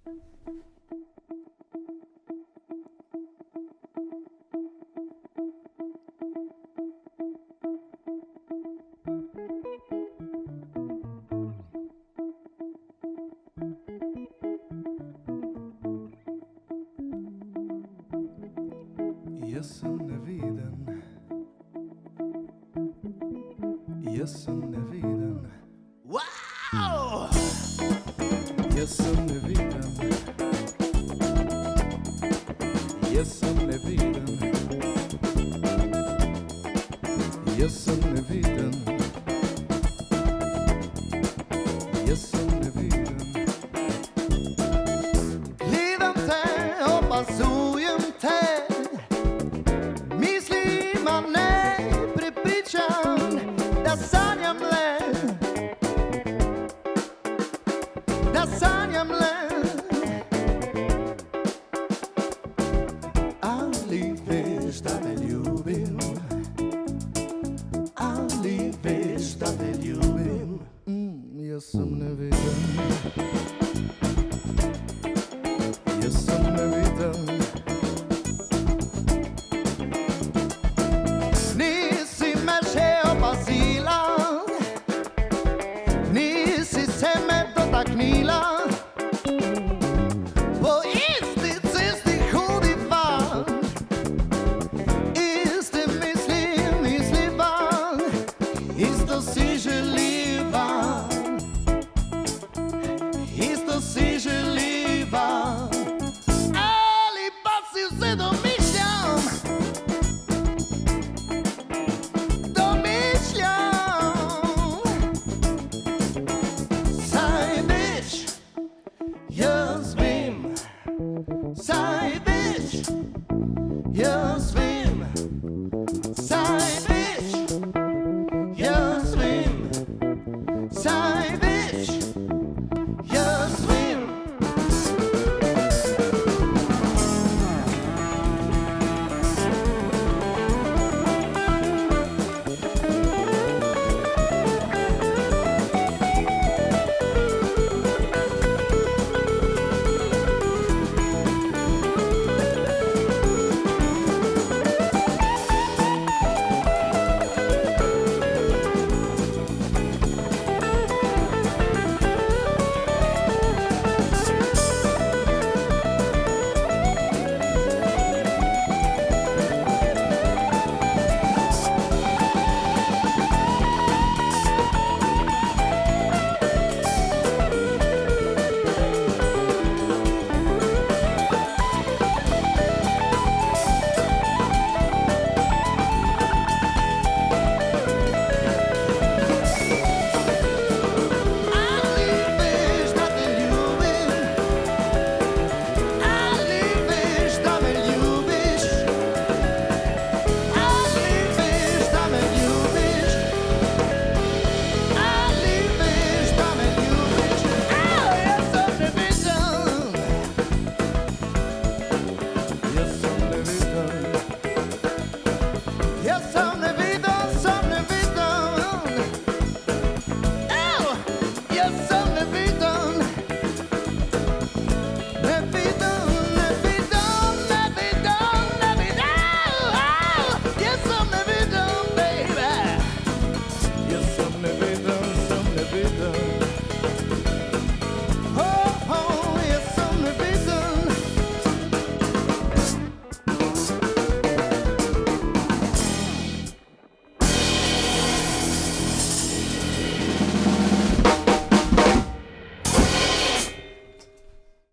Ja sam nevidan, ja sam nevidan. Wow! Ja sam nevidan, ja sam nevidan, ja sam nevidan, ja sam nevidan. Gledam te, opazujem te, mislima ne prepričan, da sanjam le, da sanjam le. Ali veš da te ljubim, ali veš da te ljubim. Ja sam nevidan, ja sam nevidan. Nisi me še opazila, nisi se me dotaknila. Po isti cesti hodiva, iste misli misliva, isto si želiva, isto si želiva. Ali pa si vse domišljam, saj veš, jaz vem, saj veš.